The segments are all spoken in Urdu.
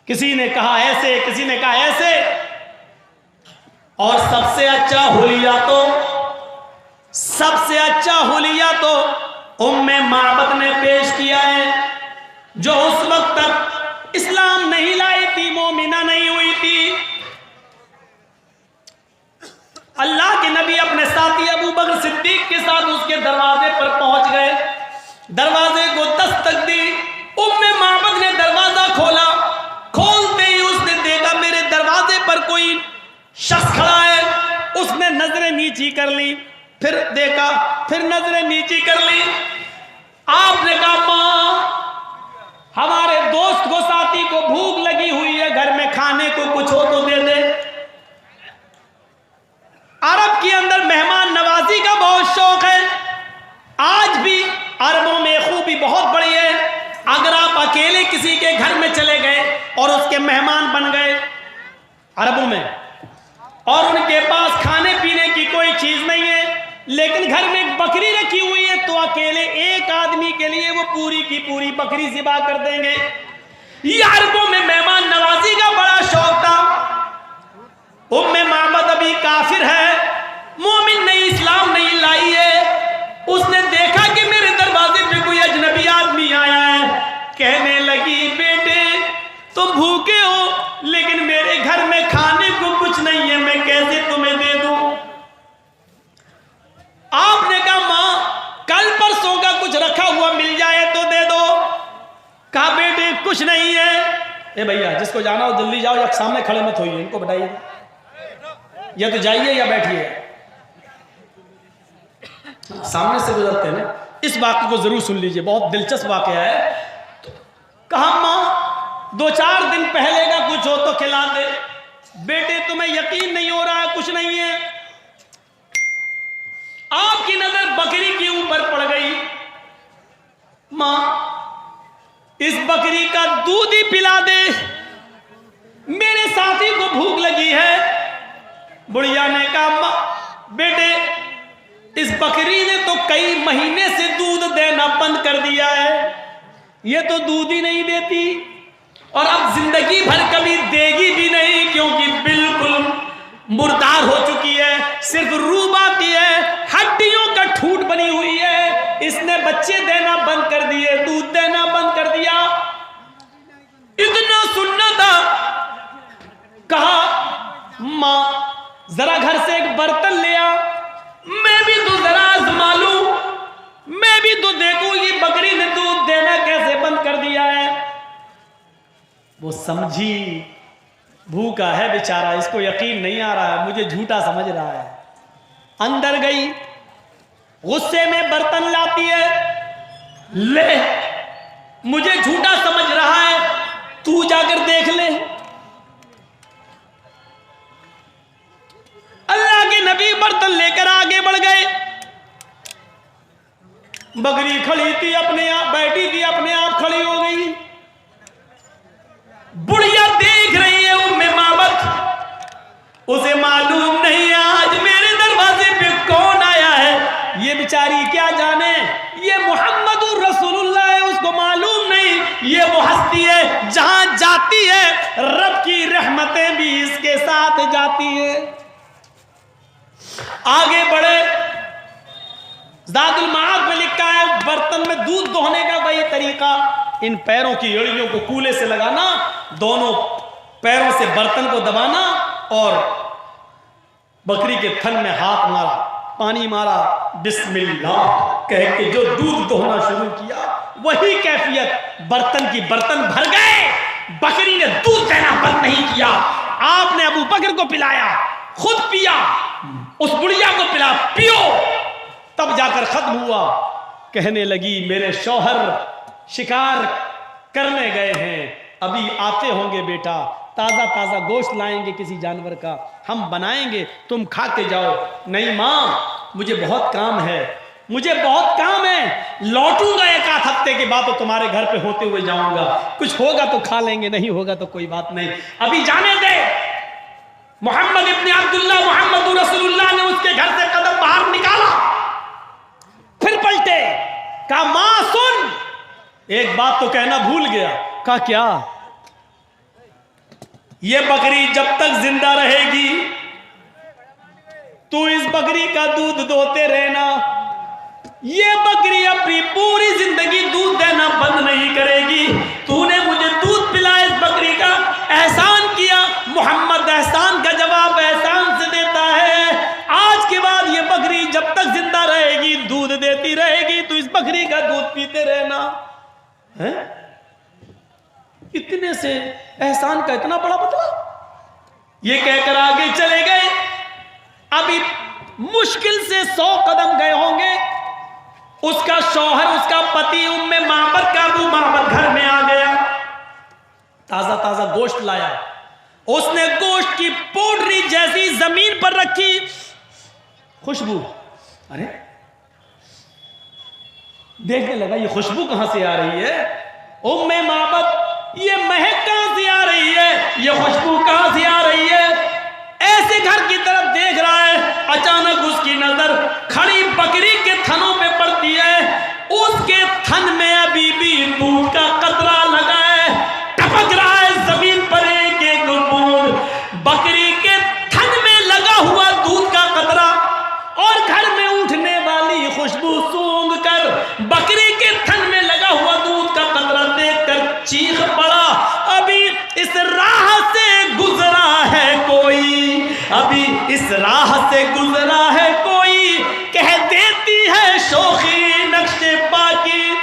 کسی نے کہا ایسے، کسی نے کہا ایسے، اور سب سے اچھا حلیہ تو ام معبد نے پیش کیا ہے، جو اس وقت تک اسلام نہیں لائی تھی، مومنہ نہیں ہوئی تھی۔ اللہ کے نبی اپنے ساتھی ابو بکر صدیق کے ساتھ اس کے دروازے پر پہنچ گئے، دروازے کو دستک دی، ام معبد نے دروازہ کھولا، کھولتے ہی اس نے دیکھا میرے دروازے پر کوئی شخص کھڑا ہے۔ اس نے نظریں نیچی کر لی، پھر دیکھا، پھر نظریں نیچی کر لی۔ آپ نے کہا ماں، ہمارے دوست کو، ساتھی کو بھوک لگی ہوئی ہے، گھر میں کھانے کو کچھ ہو تو دے دے۔ عرب کے اندر مہمان نوازی کا بہت شوق ہے، آج بھی عربوں میں خوبی بہت بڑی ہے۔ اگر آپ اکیلے کسی کے گھر میں چلے گئے اور اس کے مہمان بن گئے عربوں میں، اور ان کے پاس کھانے پینے کی کوئی چیز نہیں ہے، لیکن گھر میں ایک بکری رکھی ہوئی ہے، تو اکیلے ایک آدمی کے لیے وہ پوری کی پوری بکری ذبح کر دیں گے۔ یہ عربوں میں مہمان نوازی کا بڑا شوق تھا۔ ام معبد ابھی کافر ہے، مومن نہیں، اسلام نہیں لائی ہے۔ اس نے دیکھا کہ میرے دروازے پہ کوئی اجنبی آدمی آیا ہے، کہنے لگی بیٹے تم بھوکے ہو لیکن میرے گھر میں کھانے کو کچھ نہیں ہے، میں کیسے تمہیں دے دوں؟ آپ نے کہا ماں کل پرسوں کا کچھ رکھا ہوا مل جائے تو دے دو۔ کہا بیٹے کچھ نہیں ہے۔ اے بھیا جس کو جانا ہو جلدی جاؤ، یا سامنے کھڑے مت ہوئیے، ان کو بتائیے یا تو جائیے یا بیٹھیے، سامنے سے گزرتے ہیں نا۔ اس واقعے کو ضرور سن لیجئے، بہت دلچسپ واقعہ ہے۔ کہا ماں 2-4 دن پہلے کا کچھ ہو تو کھلا دے۔ بیٹے تمہیں یقین نہیں ہو رہا ہے، کچھ نہیں ہے۔ آپ کی نظر بکری کے اوپر پڑ گئی۔ ماں اس بکری کا دودھ ہی پلا دے، میرے ساتھی کو بھوک لگی ہے۔ بڑھیا نے کہا ماں بیٹے اس بکری نے تو کئی مہینے سے دودھ دینا بند کر دیا ہے، یہ تو دودھ ہی نہیں دیتی، اور اب زندگی بھر کبھی دے گی بھی نہیں، کیونکہ بالکل مردار ہو چکی ہے، صرف روح باقی ہے، ہڈیوں کا ٹھوٹ بنی ہوئی ہے۔ اس نے بچے دینا بند کر دیے، دودھ دینا بند کر دیا۔ اتنا سننا تھا، کہا ماں ذرا گھر سے ایک برتن لیا، میں بھی تو ذرا آزما لوں، میں بھی تو دیکھوں یہ بکری نے دودھ دینا کیسے بند کر دیا ہے۔ وہ سمجھی بھوکا ہے بیچارہ، اس کو یقین نہیں آ رہا ہے، مجھے جھوٹا سمجھ رہا ہے۔ اندر گئی، غصے میں برتن لاتی ہے، لے مجھے جھوٹا سمجھ رہا ہے، تو جا کر دیکھ لے۔ اللہ کے نبی برتن لے کر آگے بڑھ گئے۔ بکری کھڑی تھی اپنے آپ، بیٹھی تھی اپنے آپ کھڑی ہو گئی۔ بڑھیا دیکھ رہی ہے ام معبد، اسے معلوم نہیں آج میرے دروازے پہ کون آیا ہے، یہ بیچاری کیا جانے یہ محمد رسول اللہ ہے، اس کو معلوم نہیں یہ وہ ہستی ہے جہاں جاتی ہے رب کی رحمتیں بھی اس کے ساتھ جاتی ہیں۔ آگے بڑھے، زاد المعاد میں لکھا ہے برتن میں دودھ دہنے کا وہی طریقہ، ان پیروں کی ایڑیوں کو کولے سے لگانا، دونوں پیروں سے برتن کو دبانا، اور بکری کے تھن میں ہاتھ مارا، پانی مارا، بسم اللہ کہہ کے جو دودھ دہنا شروع کیا، وہی کیفیت، برتن کی برتن بھر گئے، بکری نے دودھ دینا بند نہیں کیا۔ آپ نے ابو بکر کو پلایا، خود پیا، اس بڑھیا کو پلا، پیو، تب جا کر ختم ہوا۔ کہنے لگی میرے شوہر شکار کرنے گئے ہیں، ابھی آتے ہوں گے بیٹا، تازہ تازہ گوشت لائیں گے کسی جانور کا، ہم بنائیں گے، تم کھا کے جاؤ۔ نہیں ماں مجھے بہت کام ہے، مجھے بہت کام ہے، لوٹوں گا 1 ہفتے کے بعد تو تمہارے گھر پہ ہوتے ہوئے جاؤں گا، کچھ ہوگا تو کھا لیں گے، نہیں ہوگا تو کوئی بات نہیں، ابھی جانے دے۔ محمد ابن عبداللہ محمد رسول اللہ نے اس کے گھر سے قدم باہر نکالا، پھر پلٹے، کہا ماں سن، ایک بات تو کہنا بھول گیا۔ کہا کیا؟ یہ بکری جب تک زندہ رہے گی تو اس بکری کا دودھ دوتے رہنا. یہ بکری اپنی پوری زندگی دودھ دینا بند نہیں کرے گی. تو نے مجھے دودھ پلایا، اس بکری کا احسان کیا. محمد احسان کا جواب احسان سے دیتا ہے. آج کے بعد یہ بکری جب تک زندہ رہے گی دودھ دیتی رہے گی، تو اس بکری کا دودھ پیتے رہنا. اتنے سے احسان کا اتنا بڑا بدلہ. یہ کہہ کر آگے چلے گئے. ابھی مشکل سے 100 قدم گئے ہوں گے. اس کا شوہر، اس کا پتی ام معبد کا ابو معبد گھر میں آ گیا. تازہ تازہ گوشت لایا. اس نے گوشت کی پوٹری جیسی زمین پر رکھی. خوشبو، ارے دیکھنے لگا یہ خوشبو کہاں سے آ رہی ہے. ام معبد، یہ مہک کہاں سے آ رہی ہے، یہ خوشبو کہاں سے آ رہی ہے. ایسے گھر کی طرف دیکھ رہا ہے. اچانک اس کی نظر کھڑی بکری کے تھنوں پہ پڑتی ہے. اس کے تھن میں ابھی بھی دودھ کا قطرہ لگا ہے، ٹپک رہا ہے زمین پر ایک ایک بوند. بکری کے تھن میں لگا ہوا دودھ کا قطرہ اور گھر میں اٹھنے والی خوشبو سونگھ کر بکری کے تھن میں لگا ہوا دودھ کا قطرہ دیکھ کر چیخ پڑا. ابھی اس راہ سے گزرا ہے کوئی، ابھی اس راہ سے گزرا ہے کوئی، کہہ دیتی ہے شوخی نقش پاکی.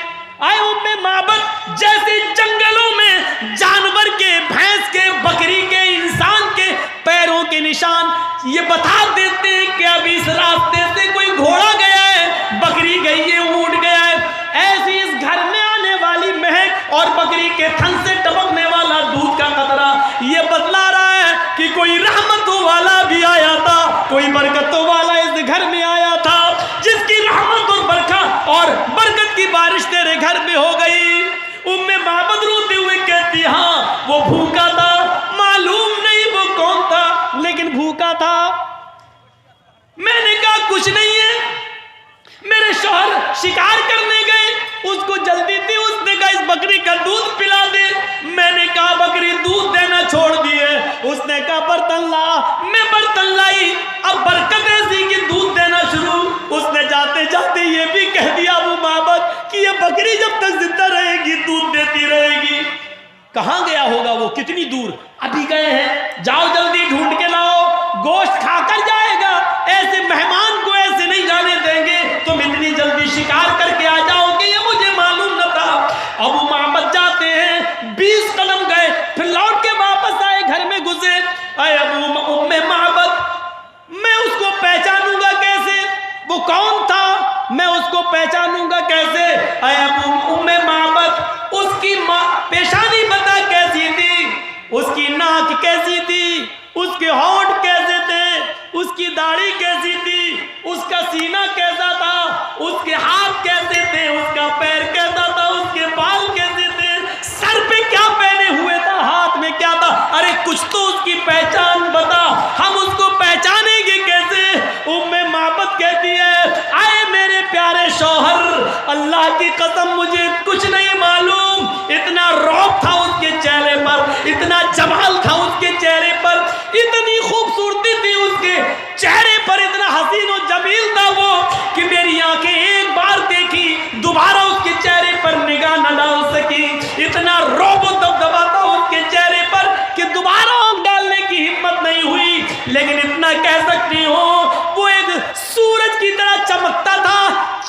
آئے ام معبد جیسے جنگلوں میں جانور کے، بھینس کے، بکری کے، انسان کے پیروں کے نشان یہ بتا دیتے ہیں کہ ابھی اس راستے سے کوئی گھوڑا گیا ہے، بکری گئی ہے، اونٹ گیا ہے. ایسی اس گھر میں آنے والی مہک اور بکری کے تھن سے ٹپکنے والا دودھ کا قطرہ یہ بتلا رہا ہے کہ کوئی رحمتوں والا بھی آیا تھا، کوئی برکتوں والا اس گھر میں آیا تھا، جس کی رحمت اور برکت کی بارش تیرے گھر میں ہو گئی. ام معبد روتے ہوئے کہتی، ہاں وہ بھوکا تھا، معلوم نہیں وہ کون تھا لیکن بھوکا تھا. میں نے کہا کچھ نہیں ہے، میرے شوہر شکار کرنے گئے، اس کو جلدی تھی، اس نے کہا اس بکری کا دودھ پلا دے. میں نے کہا بکری دودھ دینا چھوڑ دیے. اس نے کہا برتن لا. میں برتن لائی. اب برکت ایسی کہ دودھ دینا شروع. اس نے جاتے جاتے یہ بھی کہہ دیا ابو معبد کہ یہ بکری جب تک زندہ رہے گی دودھ دیتی رہے گی. کہاں گیا ہوگا وہ، کتنی دور؟ ابھی گئے ہیں، جاؤ جلدی ڈھونڈ کے لاؤ، گوشت کھا کر جائے گا. ایسے مہمان کو ایسے نہیں جانے دیں گے، تم اتنی جلدی شکار کر کے آ جاؤ گے، یہ مجھے معلوم نہ تھا. ابو معبد جاتے ہیں، 20 قدم گئے، پھر لوٹ کے واپس آئے، گھر میں گھسے. اے ام معبد، میں اس کو پہچانوں گا کیسے؟ وہ کون تھا، میں اس کو پہچانوں گا کیسے؟ اے ام معبد، اس کی پیشانی بتا کیسی تھی، اس کی ناک کیسی تھی، اس کے ہونٹ کیسے تھے، اس کی داڑھی کیسی تھی، اس کا سینہ کیسا تھا، اس کے ہاتھ کیسے تھے، اس کا پیر کیسا تھا، اس کے بال کیسے تھے، سر پہ کیا پہنے ہوئے تھا، ہاتھ میں کیا تھا. ارے کچھ تو اس کی پہچان بتا، ہم اس کو پہچانیں گے کیسے؟ ام معبد کہتی ہے، آئے میرے پیارے شوہر، اللہ کی قسم مجھے کچھ نہیں معلوم. اتنا رعب تھا اس کے چہرے پر، اتنا جمال تھا اس کے چہرے پر، اتنی خوبصورتی تھی اس کے چہرے پر، اتنا حسین و جمیل تھا وہ کہ میری آنکھیں ایک بار دیکھی دوبارہ اس کے چہرے پر نگاہ نہ ڈال سکی. اتنا رعب و دبدبا تھا اس کے چہرے پر کہ دوبارہ آنکھ ڈالنے کی ہمت نہیں ہوئی. لیکن اتنا کہہ سکتی ہوں وہ ایک سورج کی طرح چمکتا تھا،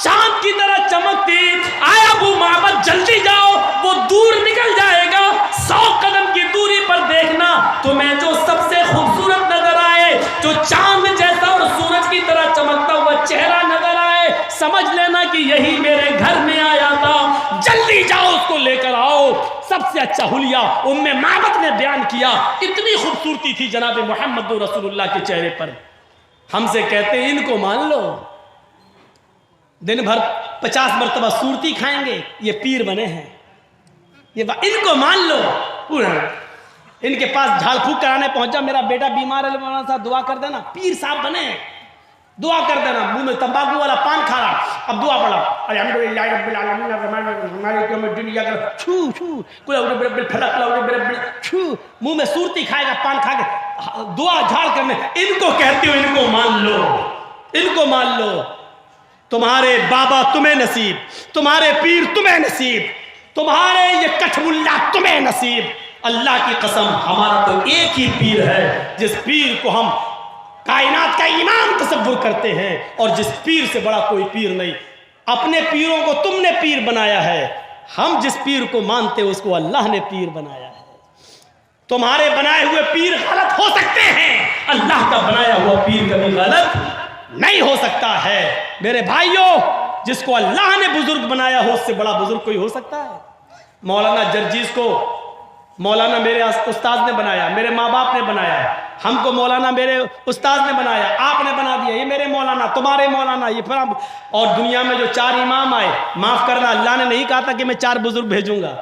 چاند کی طرح چمکتی. آئے ابو معبد جلدی جاؤ، وہ دور نکل جائے گا. 100 قدم کی دوری پر دیکھنا تمہیں جو سب سے خوبصورت نظر آئے، جو چاند جیسا اور سورج کی طرح چمکتا ہوا چہرہ نظر آئے، سمجھ لینا کہ یہی میرے گھر میں آیا تھا. جلدی جاؤ اس کو لے کر آؤ. سب سے اچھا حلیہ ام معبد نے بیان کیا. اتنی خوبصورتی تھی جناب محمد رسول اللہ کے چہرے پر. ہم سے کہتے ہیں ان کو مان لو، دن بھر 50 مرتبہ صورتی کھائیں گے، یہ پیر بنے ہیں، یہ ان کو مان لو. ان کے پاس جھاڑ پھونک کرانے پہنچا، میرا بیٹا بیمار ہے، مولانا صاحب دعا کر دینا، پیر صاحب بنے. دعا کر دینا. منہ میں تمباکو والا پان کھا رہا, اب دعا پڑھا الحمدللہ رب العالمین الرحمن الرحیم مالک یوم الدین یا کر چھو چھو قل اعوذ برب الفلق قل اعوذ برب چھو, منہ میں سورتی کھائے گا پان کھا کے دعا جھاڑ کرنے. ان کو کہتے ہو, ان کو مان لو, ان کو مان لو. تمہارے بابا تمہیں نصیب, تمہارے پیر تمہیں نصیب, تمہارے یہ کٹھ ملا تمہیں نصیب. اللہ کی قسم ہمارا تو ایک ہی پیر ہے جس پیر کو ہم کائنات کا امام تصور کرتے ہیں, اور جس پیر سے بڑا کوئی پیر نہیں. اپنے پیروں کو تم نے پیر بنایا ہے, ہم جس پیر کو مانتے اس کو اللہ نے پیر بنایا ہے. تمہارے بنائے ہوئے پیر غلط ہو سکتے ہیں, اللہ کا بنایا ہوا پیر کبھی غلط نہیں ہو سکتا ہے. میرے بھائیوں, جس کو اللہ نے بزرگ بنایا ہو اس سے بڑا بزرگ کوئی ہو سکتا ہے؟ مولانا جرجیز کو مولانا میرے استاد نے بنایا, میرے ماں باپ نے بنایا, ہم کو مولانا میرے استاد نے بنایا, آپ نے بنا دیا. یہ میرے مولانا, تمہارے مولانا, یہ پھر. اور دنیا میں جو 4 امام آئے, معاف کرنا, اللہ نے نہیں کہا تھا کہ میں 4 بزرگ بھیجوں گا,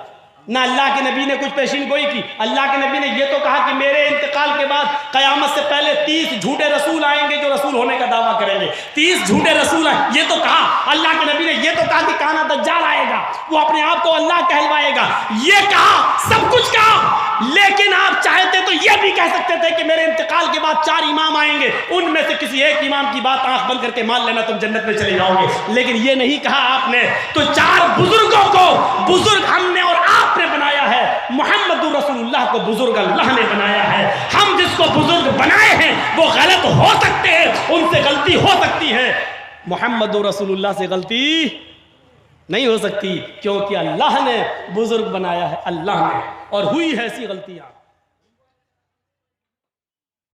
نہ اللہ کے نبی نے کچھ پیشین گوئی کی. اللہ کے نبی نے یہ تو کہا کہ میرے انتقال کے بعد قیامت سے پہلے 30 جھوٹے رسول آئیں گے جو رسول ہونے کا دعویٰ کریں گے. 30 جھوٹے رسول آئیں, یہ تو کہا. اللہ کے نبی نے یہ تو کہا کہ کانا دجال آئے گا, وہ اپنے آپ کو اللہ کہلوائے گا. یہ کہا, سب کچھ کہا. لیکن آپ چاہتے تو یہ بھی کہہ سکتے تھے کہ میرے انتقال کے بعد 4 امام آئیں گے, ان میں سے کسی ایک امام کی بات آنکھ بند کر کے مان لینا, تم جنت میں چلے جاؤ گے. لیکن یہ نہیں کہا آپ نے. تو 4 بزرگوں کو بزرگ ہم نے اور آپ نے بنایا ہے. محمد رسول اللہ کو بزرگ اللہ نے بنایا ہے. ہم جس کو بزرگ بنائے ہیں وہ غلط ہو سکتے ہیں, ان سے غلطی ہو سکتی ہے. محمد رسول اللہ سے غلطی نہیں ہو سکتی, کیونکہ اللہ نے بزرگ بنایا ہے, اللہ نے, اور ہوئی ہے ایسی غلطیاں.